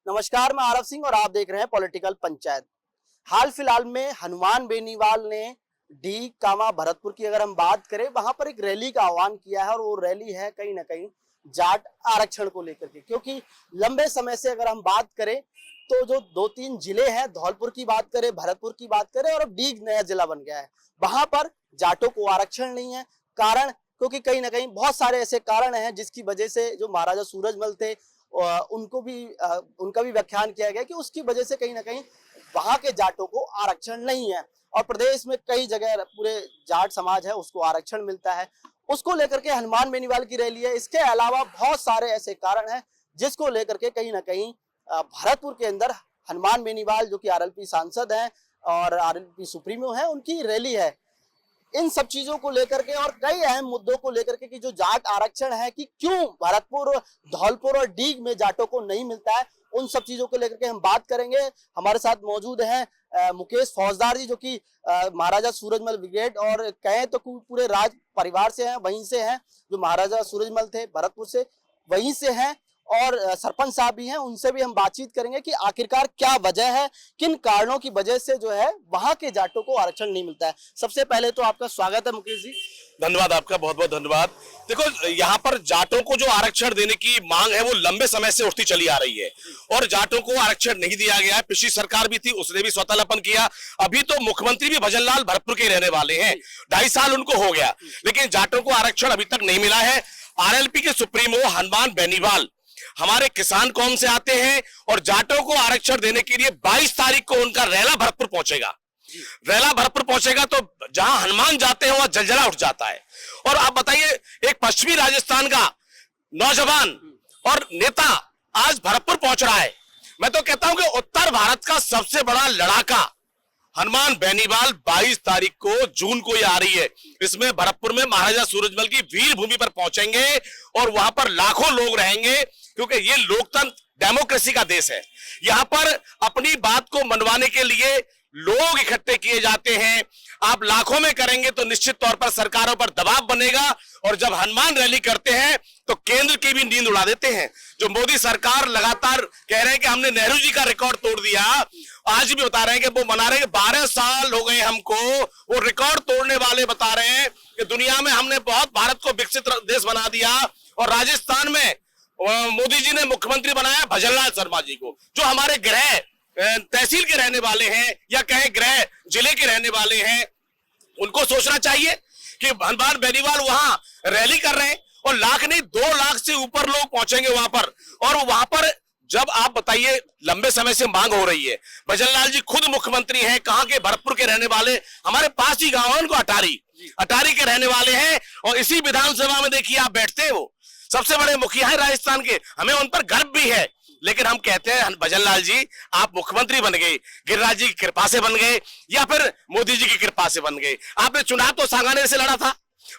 नमस्कार, मैं आरव सिंह और आप देख रहे हैं पॉलिटिकल पंचायत। हाल फिलहाल में हनुमान बेनीवाल ने डी कामा भरतपुर की अगर हम बात करें, वहां पर एक रैली का आह्वान किया है और वो रैली है कहीं ना कहीं जाट आरक्षण को लेकर के। क्योंकि लंबे समय से अगर हम बात करें तो जो दो तीन जिले हैं, धौलपुर की बात करें, भरतपुर की बात करें और अब डी नया जिला बन गया है, वहां पर जाटों को आरक्षण नहीं है। कारण क्योंकि कहीं ना कहीं बहुत सारे ऐसे कारण हैं जिसकी वजह से जो महाराजा सूरजमल थे उनका भी व्याख्यान किया गया कि उसकी वजह से कहीं ना कहीं वहां के जाटों को आरक्षण नहीं है। और प्रदेश में कई जगह पूरे जाट समाज है उसको आरक्षण मिलता है, उसको लेकर के हनुमान बेनीवाल की रैली है। इसके अलावा बहुत सारे ऐसे कारण हैं जिसको लेकर के कहीं ना कहीं भरतपुर के अंदर हनुमान बेनीवाल जो कि आरएलपी सांसद हैं और आरएलपी सुप्रीमो है, उनकी रैली है। इन सब चीजों को लेकर के और कई अहम मुद्दों को लेकर के कि जो जाट आरक्षण है कि क्यों भरतपुर, धौलपुर और डीग में जाटों को नहीं मिलता है, उन सब चीजों को लेकर के हम बात करेंगे। हमारे साथ मौजूद हैं मुकेश फौजदार जी जो कि महाराजा सूरजमल ब्रिगेड और कहें तो पूरे राज परिवार से हैं, वहीं से हैं, जो महाराजा सूरजमल थे भरतपुर से वहीं से हैं। और सरपंच साहब भी हैं, उनसे भी हम बातचीत करेंगे कि आखिरकार क्या वजह है, किन कारणों की वजह से जो है वहां के जाटों को आरक्षण नहीं मिलता है। सबसे पहले तो आपका स्वागत है मुकेश जी। धन्यवाद, आपका बहुत बहुत धन्यवाद। देखो, यहाँ पर जाटों को जो आरक्षण देने की मांग है वो लंबे समय से उठती चली आ रही है और जाटों को आरक्षण नहीं दिया गया है। पिछली सरकार भी थी, उसने भी स्वतःलापन किया। अभी तो मुख्यमंत्री भी भजनलाल भरतपुर के रहने वाले हैं, 2.5 साल उनको हो गया, लेकिन जाटों को आरक्षण अभी तक नहीं मिला है। आरएलपी के सुप्रीमो हनुमान बेनीवाल हमारे किसान कौम से आते हैं और जाटों को आरक्षण देने के लिए 22 तारीख को उनका रैला भरतपुर पहुंचेगा। रैला भरतपुर पहुंचेगा तो जहां हनुमान जाते हैं वहां जलजला उठ जाता है। और आप बताइए, एक पश्चिमी राजस्थान का नौजवान और नेता आज भरतपुर पहुंच रहा है। मैं तो कहता हूं कि उत्तर भारत का सबसे बड़ा लड़ाका हनुमान बेनीवाल 22 तारीख को जून को ही आ रही है। इसमें भरतपुर में महाराजा सूरजमल की वीर भूमि पर पहुंचेंगे और वहां पर लाखों लोग रहेंगे, क्योंकि ये लोकतंत्र डेमोक्रेसी का देश है। यहां पर अपनी बात को मनवाने के लिए लोग इकट्ठे किए जाते हैं। आप लाखों में करेंगे तो निश्चित तौर पर सरकारों पर दबाव बनेगा और जब हनुमान रैली करते हैं तो केंद्र की भी नींद उड़ा देते हैं। जो मोदी सरकार लगातार कह रहे हैं कि हमने नेहरू जी का रिकॉर्ड तोड़ दिया, आज भी बता रहे हैं कि वो मना रहे हैं कि 12 साल हो गए हमको, वो रिकॉर्ड तोड़ने वाले बता रहे हैं कि दुनिया में हमने बहुत भारत को विकसित देश बना दिया। और राजस्थान में मोदी जी ने मुख्यमंत्री बनाया भजनलाल शर्मा जी को, जो हमारे गृह तहसील के रहने वाले हैं या कहें गृह जिले के रहने वाले हैं। उनको सोचना चाहिए कि हनुमान बेनीवाल वहां रैली कर रहे हैं और लाख नहीं 2 लाख से ऊपर लोग पहुंचेंगे वहां पर। और वहां पर जब आप बताइए, लंबे समय से मांग हो रही है, भजनलाल जी खुद मुख्यमंत्री हैं, कहां के भरतपुर के रहने वाले, हमारे पास ही गांव है उनको, अटारी के रहने वाले हैं और इसी विधानसभा में देखिए आप बैठते हैं, वो सबसे बड़े मुखिया है राजस्थान के, हमें उन पर गर्व भी है। लेकिन हम कहते हैं भजनलाल जी आप मुख्यमंत्री बन गए, गिरिराज जी की कृपा से बन गए या फिर मोदी जी की कृपा से बन गए। आपने चुनाव तो सांगानेर से लड़ा था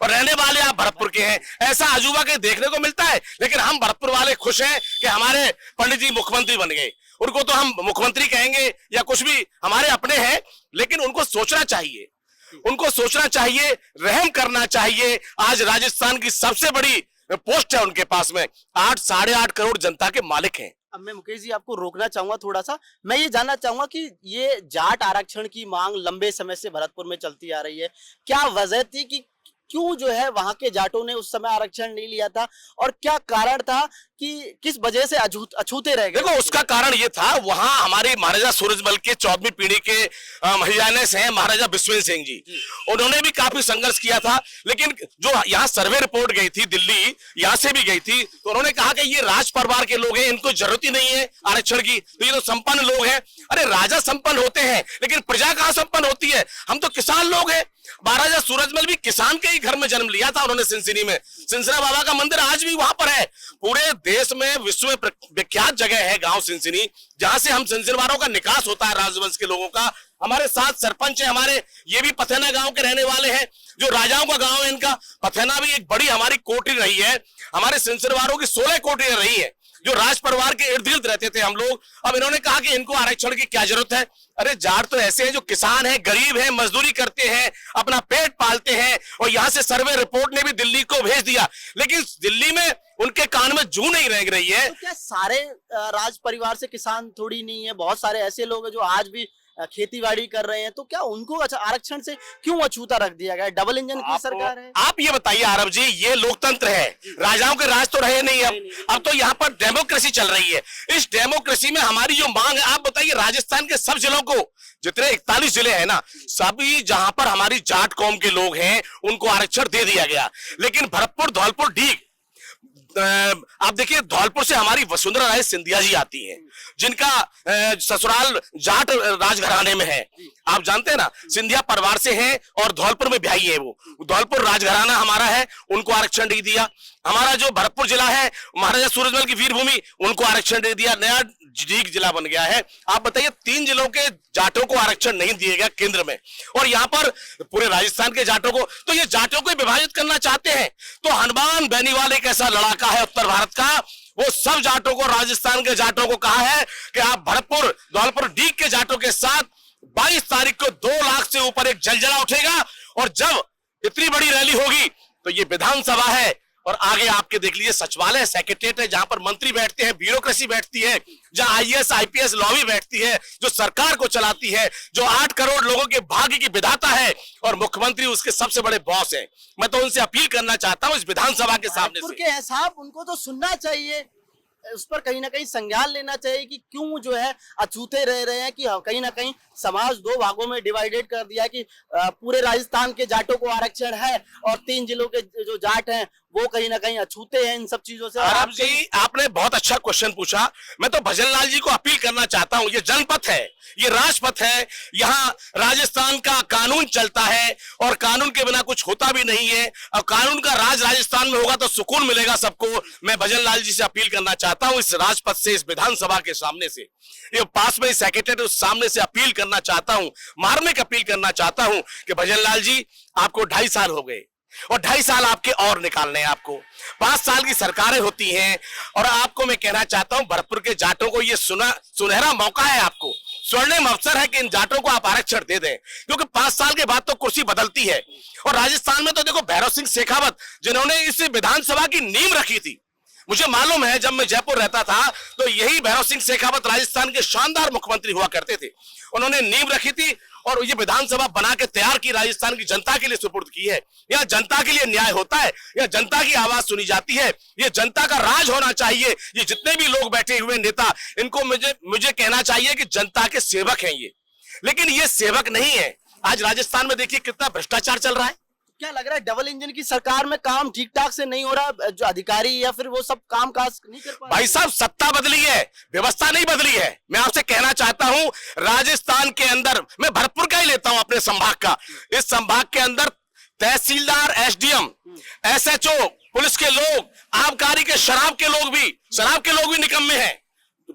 और रहने वाले आप भरतपुर के हैं, ऐसा अजूबा के देखने को मिलता है। लेकिन हम भरतपुर वाले खुश हैं कि हमारे पंडित जी मुख्यमंत्री बन गए। उनको तो हम मुख्यमंत्री कहेंगे या कुछ भी, हमारे अपने हैं, लेकिन उनको सोचना चाहिए, उनको सोचना चाहिए, रहम करना चाहिए। आज राजस्थान की सबसे बड़ी पोस्ट है उनके पास में, 8-8.5 करोड़ जनता के मालिक हैं। अब मैं मुकेश जी आपको रोकना चाहूंगा थोड़ा सा। मैं ये जानना चाहूंगा कि ये जाट आरक्षण की मांग लंबे समय से भरतपुर में चलती आ रही है, क्या वजह थी कि क्यों जो है वहां के जाटों ने उस समय आरक्षण नहीं लिया था और क्या कारण था कि किस वजह से अछूते रह गए? देखो, उसका कारण ये था, वहां हमारे महाराजा सूरजमल के 14वीं पीढ़ी के महियानेस हैं महाराजा बिस्वेंद्र सिंह जी, उन्होंने भी काफी संघर्ष किया था। लेकिन जो यहाँ सर्वे रिपोर्ट गई थी दिल्ली, यहाँ से भी गई थी, तो उन्होंने कहा कि ये राज परिवार के लोग हैं, इनको जरूरत ही नहीं है आरक्षण की, तो ये तो संपन्न लोग हैं। अरे राजा संपन्न होते हैं लेकिन प्रजा कहां संपन्न होती है? हम तो किसान लोग हैं। महाराजा सूरजमल भी किसान के ही घर में जन्म लिया था उन्होंने, सिंसिनी में। सिंसरा बाबा का मंदिर आज भी वहां पर है। पूरे देश में, विश्व में विख्यात जगह है गांव सिंसिनी, जहां से हम सिंसिनवारों का निकास होता है, राजवंश के लोगों का। हमारे साथ सरपंच है हमारे, ये भी पथेना गांव के रहने वाले हैं, जो राजाओं का गांव है इनका। पथेना भी एक बड़ी हमारी कोठी रही है, हमारे सिंसिनवारों की 16 कोठियां रही है, जो राज परिवार के इर्द गिर्द रहते थे हम लोग, अब इन्होंने कहा कि इनको आरक्षण की क्या जरूरत है। अरे जाट तो ऐसे हैं जो किसान हैं, गरीब हैं, मजदूरी करते हैं, अपना पेट पालते हैं, और यहां से सर्वे रिपोर्ट ने भी दिल्ली को भेज दिया, लेकिन दिल्ली में उनके कान में जू नहीं रह रही है। तो क्या सारे राज परिवार से किसान थोड़ी नहीं है, बहुत सारे ऐसे लोग हैं जो आज भी खेती बाड़ी कर रहे हैं, तो क्या उनको आरक्षण से क्यों अछूता रख दिया गया? डबल इंजन की सरकार है। आप ये बताइए आरव जी, ये लोकतंत्र है, राजाओं के राज तो रहे नहीं। अब तो यहाँ पर डेमोक्रेसी चल रही है। इस डेमोक्रेसी में हमारी जो मांग है, आप बताइए, राजस्थान के सब जिलों को, जितने 41 जिले हैं ना, सभी जहां पर हमारी जाट कौम के लोग हैं उनको आरक्षण दे दिया गया। लेकिन भरतपुर, धौलपुर, डीग, आप देखिए धौलपुर से हमारी वसुंधरा राय सिंधिया जी आती हैं, जिनका ससुराल जाट राजघराने में है। आप जानते हैं ना, सिंधिया परिवार से हैं और धौलपुर में ब्याही है। वो धौलपुर राजघराना हमारा है, उनको आरक्षण नहीं दिया। हमारा जो भरतपुर जिला है, महाराजा सूरजमल की वीरभूमि, उनको आरक्षण दे दिया, नया डीग जिला बन गया है। आप बताइए, 3 जिलों के जाटों को आरक्षण नहीं दिया गया केंद्र में, और यहाँ पर पूरे राजस्थान के जाटों को, तो ये जाटों को विभाजित करना चाहते हैं। तो हनुमान बेनीवाल एक ऐसा लड़ाका है उत्तर भारत का, वो सब जाटों को, राजस्थान के जाटों को कहा है कि आप भरतपुर, धौलपुर, डीग के जाटों के साथ 22 तारीख को 2 लाख से ऊपर एक जलजला उठेगा, और जब इतनी बड़ी रैली होगी तो ये विधानसभा है, और आगे आपके देख लीजिए सचिवालय, सेक्रेटरीट है, जहां पर मंत्री बैठते हैं, ब्यूरोक्रेसी बैठती है, जहां आईएएस आईपीएस लॉबी बैठती है, जो सरकार को चलाती है, जो 8 करोड़ लोगों के भाग्य की विधाता है, और मुख्यमंत्री उसके सबसे बड़े बॉस हैं। मैं तो उनसे अपील करना चाहता हूं इस विधानसभा के सामने से, साहब उनको तो सुनना चाहिए, उस पर कहीं ना कहीं संज्ञान लेना चाहिए कि क्यों जो है अछूते रह रहे हैं, कि कहीं ना कहीं समाज 2 भागों में डिवाइडेड कर दिया कि पूरे राजस्थान के जाटों को आरक्षण है और 3 जिलों के जो जाट हैं वो कहीं ना कहीं अछूते हैं इन सब चीजों से। आराम जी, आपने बहुत अच्छा क्वेश्चन पूछा। मैं तो भजन लाल जी को अपील करना चाहता हूं, ये जनपथ है, ये राजपथ है, यहाँ राजस्थान का कानून चलता है, और कानून के बिना कुछ होता भी नहीं है, और कानून का राज राजस्थान में होगा तो सुकून मिलेगा सबको। मैं भजन लाल जी से अपील करना चाहता हूं, इस राजपथ से, इस विधानसभा के सामने से, ये पास में सेक्रेटरी उस सामने से अपील करना चाहता हूं, मार्मिक अपील करना चाहता हूं कि भजन लाल जी, आपको 2.5 साल हो गए, और 2.5 साल आपके और निकालने हैं आपको। 5 साल की सरकारें होती हैं, और आपको मैं कहना चाहता हूं, भरतपुर के जाटों को ये सुनहरा मौका है, आपको स्वर्णिम अवसर है कि इन जाटों को आप आरक्षण दे दें, क्योंकि 5 साल के बाद तो कुर्सी बदलती है। और राजस्थान में तो देखो, भैरव सिंह शेखावत, जिन्होंने इस विधानसभा की नींव रखी थी, मुझे मालूम है जब मैं जयपुर रहता था तो यही भैरव सिंह शेखावत राजस्थान के शानदार मुख्यमंत्री हुआ करते थे। उन्होंने नींव रखी थी और ये विधानसभा बना के तैयार की, राजस्थान की जनता के लिए सुपुर्द की है। यह जनता के लिए न्याय होता है, यह जनता की आवाज सुनी जाती है, ये जनता का राज होना चाहिए। ये जितने भी लोग बैठे हुए नेता, इनको मुझे कहना चाहिए कि जनता के सेवक हैं ये, लेकिन ये सेवक नहीं है। आज राजस्थान में देखिए कितना भ्रष्टाचार चल रहा है। क्या लग रहा है डबल इंजन की सरकार में काम ठीक ठाक से नहीं हो रहा, जो अधिकारी या फिर वो सब काम काज नहीं कर पा रहे? भाई साहब, सत्ता बदली है, व्यवस्था नहीं बदली है। मैं आपसे कहना चाहता हूं, राजस्थान के अंदर, मैं भरतपुर का ही लेता हूं अपने संभाग का, इस संभाग के अंदर तहसीलदार, एसडीएम, एसएचओ, पुलिस के लोग, आबकारी के, शराब के लोग भी निकम्मे हैं।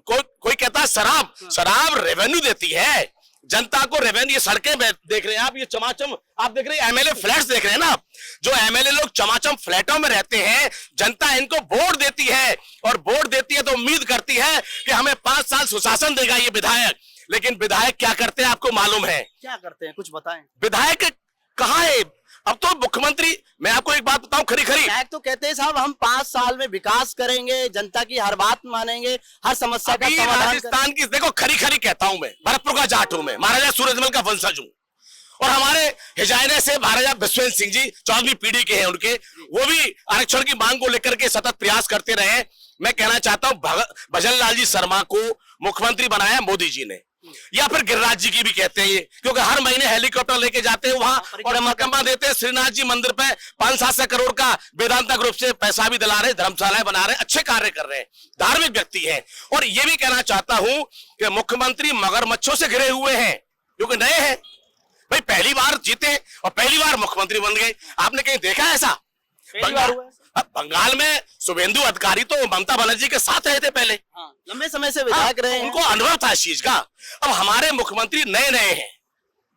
कोई कहता है शराब रेवेन्यू देती है, जनता को रेवेन्यू। सड़कें देख रहे हैं आप, ये चमाचम आप देख रहे हैं, एमएलए फ्लैट्स देख रहे हैं ना आप, जो एमएलए लोग चमाचम फ्लैटों में रहते हैं, जनता इनको वोट देती है, और वोट देती है तो उम्मीद करती है कि हमें 5 साल सुशासन देगा ये विधायक। लेकिन विधायक क्या करते हैं आपको मालूम है? क्या करते हैं, कुछ बताएं। विधायक कहाँ है? अब तो मुख्यमंत्री, मैं आपको एक बात बताऊं, खरी तो कहते हैं साहब हम 5 साल में विकास करेंगे, जनता की हर बात मानेंगे, हर समस्या का समाधान। राजस्थान की देखो, खरी कहता हूं मैं, भरतपुर का जाट हूं मैं, महाराजा सूरजमल का वंशज हूं, और हमारे हिजायने से महाराजा विश्वेंद्र सिंह जी 14वीं पीढ़ी के हैं उनके, वो भी आरक्षण की मांग को लेकर के सतत प्रयास करते रहे। मैं कहना चाहता हूं, भजन लाल जी शर्मा को मुख्यमंत्री बनाया मोदी जी ने, या फिर गिरिराज जी की भी कहते हैं ये, क्योंकि हर महीने हेलीकॉप्टर लेके जाते हैं वहां और मकम्मा देते हैं। श्रीनाथ जी मंदिर पे 500-700 करोड़ का वेदांता ग्रुप से पैसा भी दिला रहे, धर्मशालाएं बना रहे, अच्छे कार्य कर रहे हैं, धार्मिक व्यक्ति हैं। और ये भी कहना चाहता हूं कि मुख्यमंत्री मगरमच्छों से घिरे हुए हैं, क्योंकि नए हैं भाई, पहली बार जीते और पहली बार मुख्यमंत्री बन गए। आपने कहीं देखा ऐसा? बंगाल में शुभेंदु अधिकारी तो ममता बनर्जी के साथ रहे थे पहले, लंबे समय से विधायक रहे हैं, उनको अनुभव था इस चीज का। अब हमारे मुख्यमंत्री नए हैं,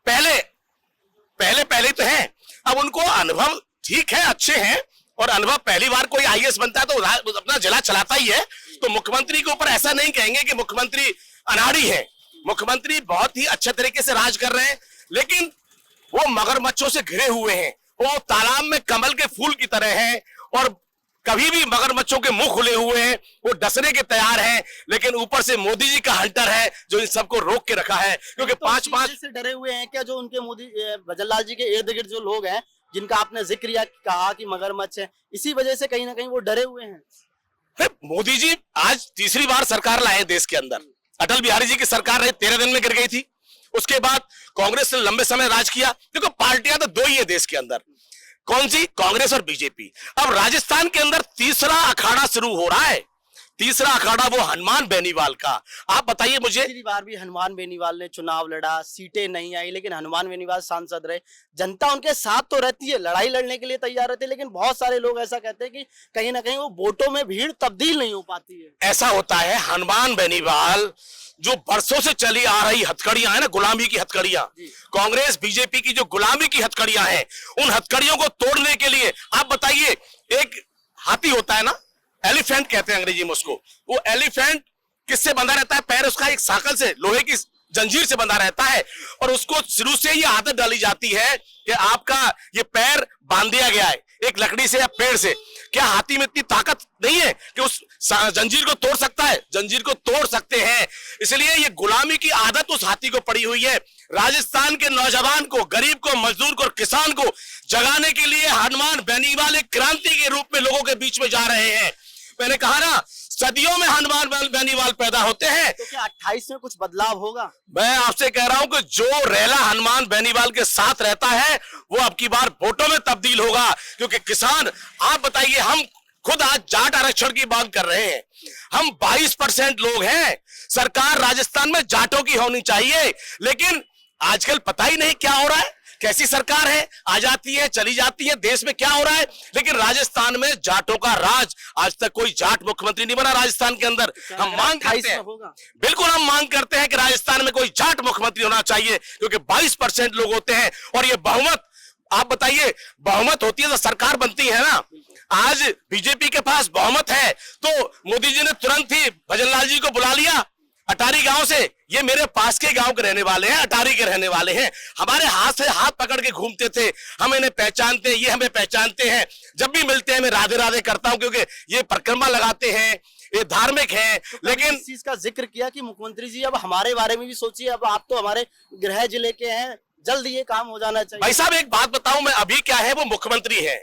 पहले तो हैं, अब उनको अनुभव ठीक है, अच्छे हैं, और अनुभव पहली बार कोई आईएएस बनता है तो अपना जिला चलाता ही है, तो मुख्यमंत्री के ऊपर ऐसा नहीं कहेंगे कि मुख्यमंत्री अनाड़ी है। मुख्यमंत्री बहुत ही अच्छे तरीके से राज कर रहे हैं, लेकिन वो मगरमच्छों से घिरे हुए हैं, वो तालाब में कमल के फूल की तरह हैं और कभी भी मगरमच्छों के मुंह खुले हुए हैं, वो डसने के तैयार हैं, लेकिन ऊपर से मोदी जी का हंटर है जो इन सबको रोक के रखा है। क्योंकि तो पांच से डरे हुए हैं क्या जो उनके मोदी भजनलाल जी के इर्द गिर्द जो लोग हैं जिनका आपने जिक्र कहा कि मगरमच्छ है, इसी वजह से कहीं ना कहीं वो डरे हुए हैं? मोदी जी आज तीसरी बार सरकार लाए देश के अंदर। अटल बिहारी जी की सरकार रही 13 दिन में गिर गई थी, उसके बाद कांग्रेस ने लंबे समय राज किया। देखो पार्टियां तो दो ही है देश के अंदर, कौन सी? कांग्रेस और बीजेपी। अब राजस्थान के अंदर तीसरा अखाड़ा शुरू हो रहा है, तीसरा अखाड़ा वो हनुमान बेनीवाल का। आप बताइए मुझे। पिछली बार भी हनुमान बेनीवाल ने चुनाव लड़ा, सीटें नहीं आई, लेकिन हनुमान बेनीवाल सांसद रहे। जनता उनके साथ तो रहती है, लड़ाई लड़ने के लिए तैयार रहती है, लेकिन बहुत सारे लोग ऐसा कहते हैं कि कहीं ना कहीं वो वोटों में भीड़ तब्दील नहीं हो पाती है। ऐसा होता है, हनुमान बेनीवाल जो बरसों से चली आ रही हथकड़ियां है ना, गुलामी की हथकड़ियां, कांग्रेस बीजेपी की जो गुलामी की हथकड़ियां हैं, उन हथकड़ियों को तोड़ने के लिए आप बताइए, एक हाथी होता है ना, एलिफेंट कहते हैं अंग्रेजी में उसको, वो एलिफेंट किससे बंधा रहता है? पैर उसका एक साकल से, लोहे की जंजीर से बंधा रहता है, और उसको शुरू से ये आदत डाली जाती है कि आपका ये पैर बांध दिया गया है एक लकड़ी से या पेड़ से। क्या हाथी में इतनी ताकत नहीं है कि उस जंजीर को तोड़ सकता है? जंजीर को तोड़ सकते हैं। इसलिए ये गुलामी की आदत उस हाथी को पड़ी हुई है। राजस्थान के नौजवान को, गरीब को, मजदूर को और किसान को जगाने के लिए हनुमान बेनीवाल एक क्रांति के रूप में लोगों के बीच में जा रहे हैं। मैंने कहा ना, सदियों में हनुमान बेनीवाल पैदा होते हैं। तो क्या 28 में कुछ बदलाव होगा? मैं आपसे कह रहा हूं कि जो रेला हनुमान बेनीवाल के साथ रहता है वो अब की बार वोटों में तब्दील होगा। क्योंकि किसान, आप बताइए, हम खुद आज जाट आरक्षण की बात कर रहे हैं, हम 22% लोग हैं। सरकार राजस्थान में जाटों की होनी चाहिए, लेकिन आजकल पता ही नहीं क्या हो रहा है। कैसी सरकार है, आ जाती है चली जाती है, देश में क्या हो रहा है। लेकिन राजस्थान में जाटों का राज, आज तक कोई जाट मुख्यमंत्री नहीं बना राजस्थान के अंदर। हम मांग करते हैं, बिल्कुल हम मांग करते हैं कि राजस्थान में कोई जाट मुख्यमंत्री होना चाहिए, क्योंकि 22% लोग होते हैं और ये बहुमत, आप बताइए, बहुमत होती है तो सरकार बनती है ना। आज बीजेपी के पास बहुमत है तो मोदी जी ने तुरंत ही भजनलाल जी को बुला लिया अटारी गांव से। ये मेरे पास के गांव के रहने वाले हैं, अटारी के रहने वाले हैं, हमारे हाथ से हाथ पकड़ के घूमते थे, हम इन्हें पहचानते हैं, ये हमें पहचानते हैं। जब भी मिलते हैं मैं राधे राधे करता हूं, क्योंकि ये परिक्रमा लगाते हैं, ये धार्मिक है। लेकिन इस चीज का जिक्र किया कि मुख्यमंत्री जी अब हमारे बारे में भी सोचिए, अब आप तो हमारे गृह जिले के हैं, जल्द ये काम हो जाना चाहिए। भाई साहब एक बात बताऊं मैं, अभी क्या है, वो मुख्यमंत्री है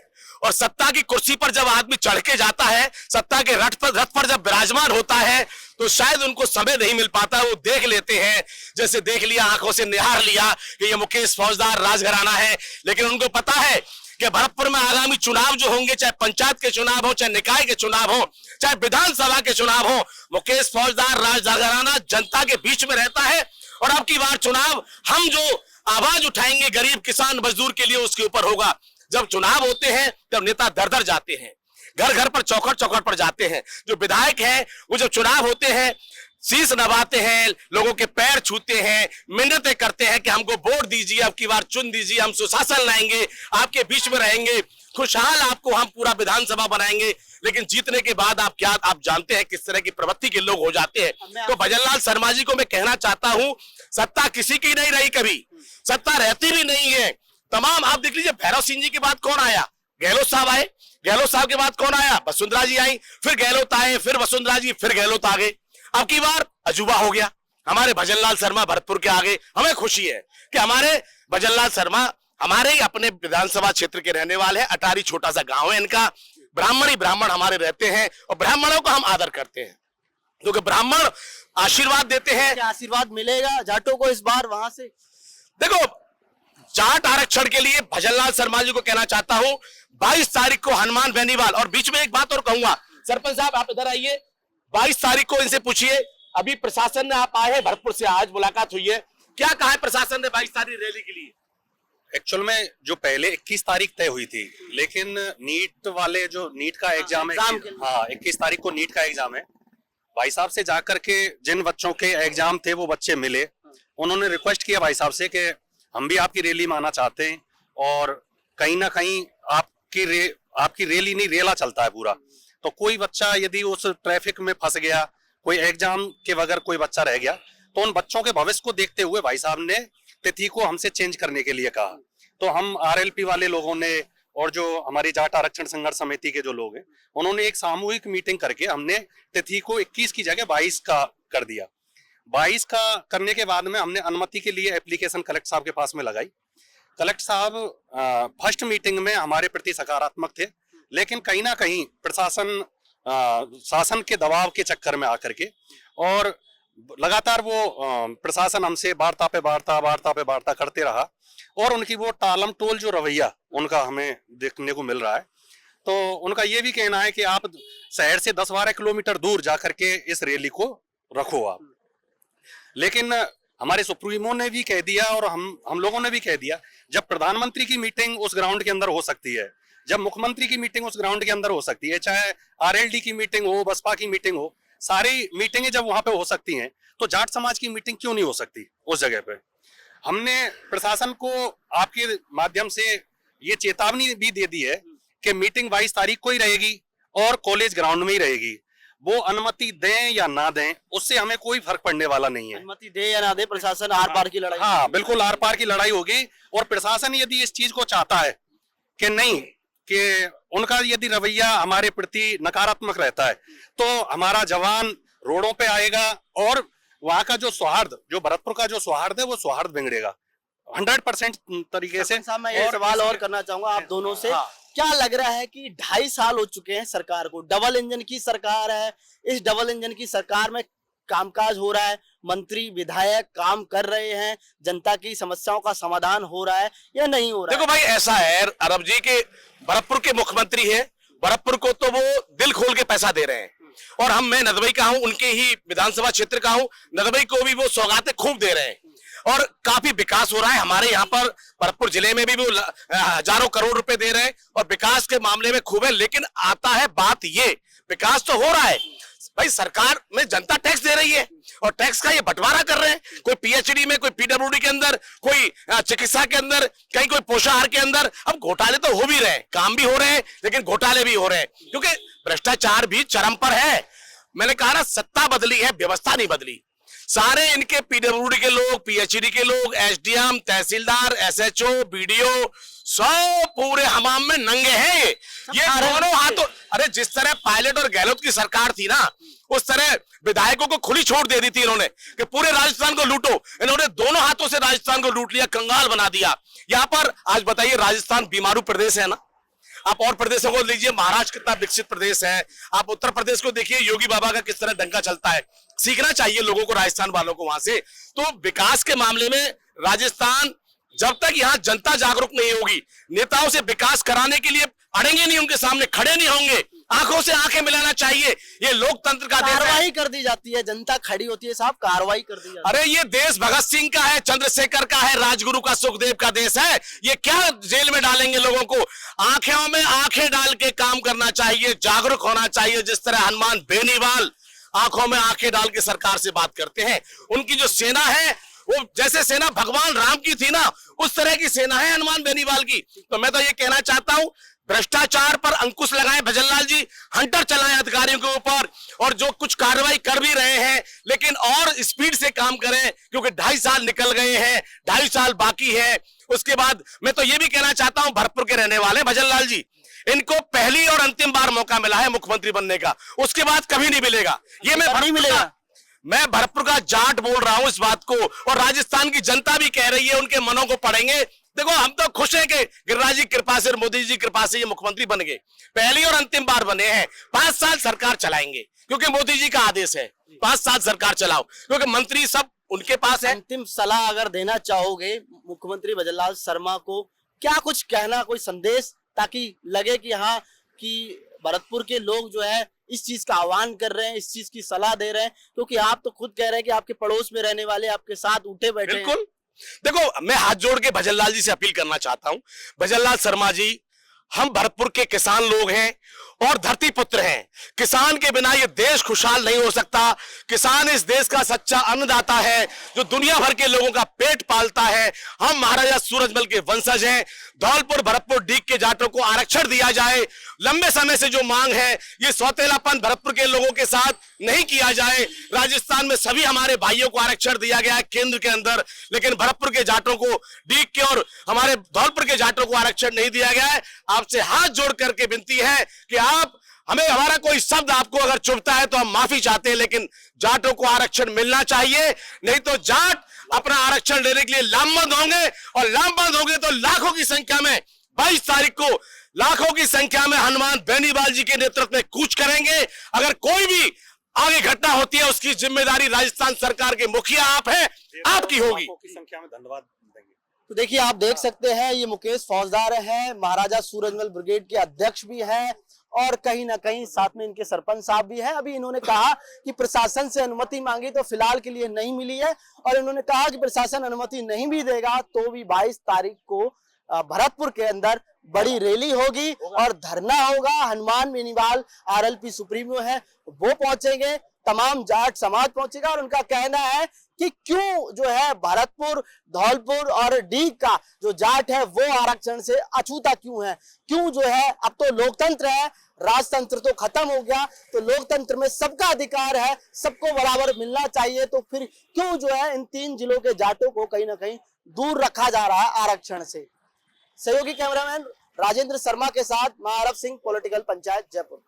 और सत्ता की कुर्सी पर जब आदमी चढ़ के जाता है, सत्ता के रथ पर जब विराजमान होता है, तो शायद उनको समय नहीं मिल पाता। वो देख लेते हैं, जैसे देख लिया, आंखों से निहार लिया कि ये मुकेश फौजदार राजघराना है। लेकिन उनको पता है कि भरतपुर में आगामी चुनाव जो होंगे, चाहे पंचायत के चुनाव हो, चाहे निकाय के चुनाव हो, चाहे विधानसभा के चुनाव हो, मुकेश फौजदार राजघराना जनता के बीच में रहता है। और अब की बार चुनाव हम जो आवाज उठाएंगे गरीब किसान मजदूर के लिए, उसके ऊपर होगा। जब चुनाव होते हैं तब नेता दर दर जाते हैं, घर घर पर, चौखट चौखट पर जाते हैं। जो विधायक हैं वो जब चुनाव होते हैं शीश नवाते हैं, लोगों के पैर छूते हैं, मिन्नतें करते हैं कि हमको वोट दीजिए, अब की बार चुन दीजिए, हम सुशासन लाएंगे, आपके बीच में रहेंगे, खुशहाल आपको हम पूरा विधानसभा बनाएंगे। लेकिन जीतने के बाद आप जानते हैं किस तरह की प्रवृत्ति के लोग हो जाते हैं। तो भजनलाल शर्मा जी को मैं कहना चाहता हूं, सत्ता किसी की नहीं रही, कभी सत्ता रहती भी नहीं है। तमाम आप देख लीजिए, भैरव सिंह जी के बाद कौन आया? गहलोत साहब आए, गहलोत साहब के बाद कौन आया? वसुंधरा जी आई, फिर गहलोत आए, फिर वसुंधरा जी, फिर गहलोत आ गए। अब की बार अजूबा हो गया, हमारे भजनलाल शर्मा भरतपुर के आगे। हमें खुशी है कि हमारे भजनलाल शर्मा हमारे ही अपने विधानसभा क्षेत्र के रहने वाले हैं। अटारी छोटा सा गांव है इनका, ब्राह्मण ही ब्राह्मण हमारे रहते हैं और ब्राह्मणों का हम आदर करते हैं, क्योंकि ब्राह्मण आशीर्वाद देते हैं। क्या आशीर्वाद मिलेगा जाटों को इस बार वहां से? देखो, जाट आरक्षण के लिए भजनलाल शर्मा जी को कहना चाहता हूं, 22 तारीख को हनुमान बेनीवाल। और बीच में एक बात और कहूंगा, सरपंच साहब आप इधर आइए, 22 तारीख को इनसे पूछिए, अभी प्रशासन ने, आप आए हैं भरतपुर से, आज मुलाकात हुई है, क्या कहा है प्रशासन ने 22 तारीख रैली के लिए? एक्चुअल में जो पहले 21 तारीख तय हुई थी, लेकिन नीट वाले जो नीट का एग्जाम है, हाँ 21 तारीख को नीट का एग्जाम है। भाई साहब से जाकर के जिन बच्चों के एग्जाम थे वो बच्चे मिले, उन्होंने रिक्वेस्ट किया भाई साहब से कि हम भी आपकी रैली में आना चाहते हैं और कहीं ना कहीं आपकी रैली नहीं, रेला चलता है पूरा। तो कोई बच्चा यदि उस ट्रैफिक में फंस गया, कोई एग्जाम के बगैर कोई बच्चा रह गया, तो उन बच्चों के भविष्य को देखते हुए भाई साहब ने तिथि को हमसे चेंज करने के लिए कहा। तो हम आरएलपी वाले लोगों ने और जो हमारी जाट आरक्षण संघर्ष समिति के जो लोग हैं, उन्होंने एक सामूहिक मीटिंग करके हमने तिथि को 21 की जगह 22 का कर दिया। 22 का करने के बाद में हमने अनुमति के लिए एप्लीकेशन कलेक्टर साहब के पास में लगाई। कलेक्टर साहब फर्स्ट मीटिंग में हमारे प्रति सकारात्मक थे, लेकिन कहीं ना कहीं प्रशासन शासन के दबाव के चक्कर में आकर के और लगातार वो प्रशासन हमसे वार्ता पे वार्ता करते रहा और उनकी वो टालम टोल जो रवैया उनका हमें देखने को मिल रहा है। तो उनका ये भी कहना है कि आप शहर से 10-12 किलोमीटर दूर जाकर के इस रैली को रखो आप। लेकिन हमारे सुप्रीमो ने भी कह दिया और हम लोगों ने भी कह दिया, जब प्रधानमंत्री की मीटिंग उस ग्राउंड के अंदर हो सकती है, जब मुख्यमंत्री की मीटिंग उस ग्राउंड के अंदर हो सकती है, चाहे आरएलडी की मीटिंग हो, बसपा की मीटिंग हो, सारी मीटिंगें जब वहां पे हो सकती हैं, तो जाट समाज की मीटिंग क्यों नहीं हो सकती उस जगह पे। हमने प्रशासन को आपके माध्यम से ये चेतावनी भी दे दी है कि मीटिंग 22 तारीख को ही रहेगी और कॉलेज ग्राउंड में ही रहेगी। वो अनुमति दें या ना दें, उससे हमें कोई फर्क पड़ने वाला नहीं है। अनुमति दे या ना दे, प्रशासन आर पार की लड़ाई। हाँ बिल्कुल, आर पार की लड़ाई होगी। और प्रशासन यदि इस चीज को चाहता है कि नहीं, कि उनका यदि रवैया हमारे प्रति नकारात्मक रहता है, तो हमारा जवान रोडों पे आएगा और वहां का जो सौहार्द, जो भरतपुर का जो सौहार्द है, वो सौहार्द बिगड़ेगा 100% तरीके से। मैं ये सवाल और करना चाहूंगा आप दोनों से, क्या लग रहा है कि 2.5 साल हो चुके हैं सरकार को, डबल इंजन की सरकार है, इस डबल इंजन की सरकार में कामकाज हो रहा है, मंत्री विधायक काम कर रहे हैं, जनता की समस्याओं का समाधान हो रहा है या नहीं हो रहा है? देखो भाई, ऐसा है अरब जी के भरतपुर के मुख्यमंत्री है, भरतपुर को तो वो दिल खोल के पैसा दे रहे हैं और मैं नदबई का हूं, उनके ही विधानसभा क्षेत्र का हूं, नदबई को भी वो सौगातें खूब दे रहे हैं और काफी विकास हो रहा है। हमारे यहाँ पर भरतपुर जिले में भी वो हजारों करोड़ रुपए दे रहे हैं और विकास के मामले में खूब है। लेकिन आता है बात ये, विकास तो हो रहा है भाई, सरकार में जनता टैक्स दे रही है और टैक्स का ये बंटवारा कर रहे हैं, कोई पीएचडी में, कोई पीडब्ल्यूडी के अंदर, कोई चिकित्सा के अंदर, कहीं कोई पोषाहार के अंदर। अब घोटाले तो हो भी रहे हैं, काम भी हो रहे हैं, लेकिन घोटाले भी हो रहे हैं क्योंकि भ्रष्टाचार भी चरम पर है। मैंने कहा ना, सत्ता बदली है, व्यवस्था नहीं बदली। सारे इनके पीडब्ल्यूडी के लोग, पीएचडी के लोग, एसडीएम, तहसीलदार, एसएचओ, बीडीओ, सब पूरे हमाम में नंगे हैं। ये दोनों हाथों, अरे जिस तरह पायलट और गहलोत की सरकार थी ना, उस तरह विधायकों को खुली छूट दे दी थी इन्होंने कि पूरे राजस्थान को लूटो। इन्होंने दोनों हाथों से राजस्थान को लूट लिया, कंगाल बना दिया। यहाँ पर आज बताइए, राजस्थान बीमारू प्रदेश है ना, आप और प्रदेशों को लीजिए, महाराष्ट्र कितना विकसित प्रदेश है, आप उत्तर प्रदेश को देखिए, योगी बाबा का किस तरह डंका चलता है। सीखना चाहिए लोगों को, राजस्थान वालों को वहां से। तो विकास के मामले में राजस्थान, जब तक यहाँ जनता जागरूक नहीं होगी, नेताओं से विकास कराने के लिए अड़ेंगे नहीं, उनके सामने खड़े नहीं होंगे, आंखों से आंखें मिलाना चाहिए। ये लोकतंत्र का देश है। कार्रवाई कर दी जाती है, जनता खड़ी होती है साहब, कार्रवाई कर दी जाती है। अरे ये देश भगत सिंह का है, चंद्रशेखर का है, राजगुरु का, सुखदेव का देश है। ये क्या जेल में डालेंगे लोगों को? आंखों में आंखें डाल के काम करना चाहिए, जागरूक होना चाहिए। जिस तरह हनुमान बेनीवाल आंखों में आंखें डाल के सरकार से बात करते हैं, उनकी जो सेना है वो जैसे सेना भगवान राम की थी ना, उस तरह की सेना है हनुमान बेनीवाल की। तो मैं तो ये कहना चाहता हूं, भ्रष्टाचार पर अंकुश लगाएं भजनलाल जी, हंटर चलाएं अधिकारियों के ऊपर, और जो कुछ कार्रवाई कर भी रहे हैं लेकिन और स्पीड से काम करें, क्योंकि 2.5 साल निकल गए हैं, 2.5 साल बाकी है। उसके बाद मैं तो ये भी कहना चाहता हूं, भरतपुर के रहने वाले भजनलाल जी, इनको पहली और अंतिम बार मौका मिला है मुख्यमंत्री बनने का, उसके बाद कभी नहीं मिलेगा। ये मैं भरतपुर का जाट बोल रहा हूं इस बात को, और राजस्थान की जनता भी कह रही है, उनके मनों को पढ़ेंगे। देखो, हम तो खुश हैं कि गिरिराज जी कृपा से और मोदी जी कृपा से ये मुख्यमंत्री बन गए, पहली और अंतिम बार बने हैं। 5 साल सरकार चलाएंगे क्योंकि मोदी जी का आदेश है, 5 साल सरकार चलाओ, क्योंकि मंत्री सब उनके पास है। अंतिम सलाह अगर देना चाहोगे मुख्यमंत्री भजनलाल शर्मा को, क्या कुछ कहना, कोई संदेश, ताकि लगे कि हाँ, कि भरतपुर के लोग जो है इस चीज का आह्वान कर रहे हैं, इस चीज की सलाह दे रहे हैं, क्योंकि आप तो खुद कह रहे हैं कि आपके पड़ोस में रहने वाले आपके साथ उठे बैठे हैं। देखो, मैं हाथ जोड़ के भजनलाल जी से अपील करना चाहता हूं, भजनलाल शर्मा जी, हम भरतपुर के किसान लोग हैं और धरती पुत्र हैं। किसान के बिना ये देश खुशहाल नहीं हो सकता। किसान इस देश का सच्चा अन्नदाता है जो दुनिया भर के लोगों का पेट पालता है। हम महाराजा सूरजमल के वंशज हैं। धौलपुर भरतपुर डीग के जाटों को आरक्षण दिया जाए। लंबे समय से जो मांग है, ये सौतेलापन भरतपुर के लोगों के साथ नहीं किया जाए। राजस्थान में सभी हमारे भाइयों को आरक्षण दिया गया है केंद्र के अंदर, लेकिन भरतपुर के जाटों को, डीग के और हमारे धौलपुर के जाटों को आरक्षण नहीं दिया गया है। आपसे हाथ जोड़ करके विनती है कि आप हमें, हमारा कोई शब्द आपको अगर चुभता है तो हम माफी चाहते हैं, लेकिन जाटों को आरक्षण मिलना चाहिए। नहीं तो जाट अपना आरक्षण लेने के लिए लामबंद होंगे, और लामबंद होंगे तो लाखों की संख्या में 22 तारीख को लाखों की संख्या में हनुमान बेनीवाल जी के नेतृत्व में कूच करेंगे। अगर कोई भी आगे घटना होती है, उसकी जिम्मेदारी राजस्थान सरकार के मुखिया आप हैं, आपकी होगी। संख्या में धन्यवाद देंगे। तो देखिए, आप देख सकते हैं ये मुकेश फौजदार हैं, महाराजा सूरजमल ब्रिगेड के अध्यक्ष भी हैं और कहीं ना कहीं साथ में इनके सरपंच साहब भी हैं। अभी इन्होंने कहा कि प्रशासन से अनुमति मांगी तो फिलहाल के लिए नहीं मिली है, और इन्होंने कहा कि प्रशासन अनुमति नहीं भी देगा तो भी 22 तारीख को भरतपुर के अंदर बड़ी रैली होगी और धरना होगा। हनुमान बेनीवाल आरएलपी सुप्रीमो है, वो पहुंचेंगे, तमाम जाट समाज पहुंचेगा, और उनका कहना है कि क्यों जो है भरतपुर, धौलपुर और डीग का जो जाट है वो आरक्षण से अछूता क्यों है, क्यों जो है। अब तो लोकतंत्र है, राजतंत्र तो खत्म हो गया, तो लोकतंत्र में सबका अधिकार है, सबको बराबर मिलना चाहिए, तो फिर क्यों जो है इन 3 जिलों के जाटों को कहीं ना कहीं दूर रखा जा रहा है आरक्षण से। सहयोगी कैमरामैन राजेंद्र शर्मा के साथ मैं आरव सिंह, पॉलिटिकल पंचायत, जयपुर।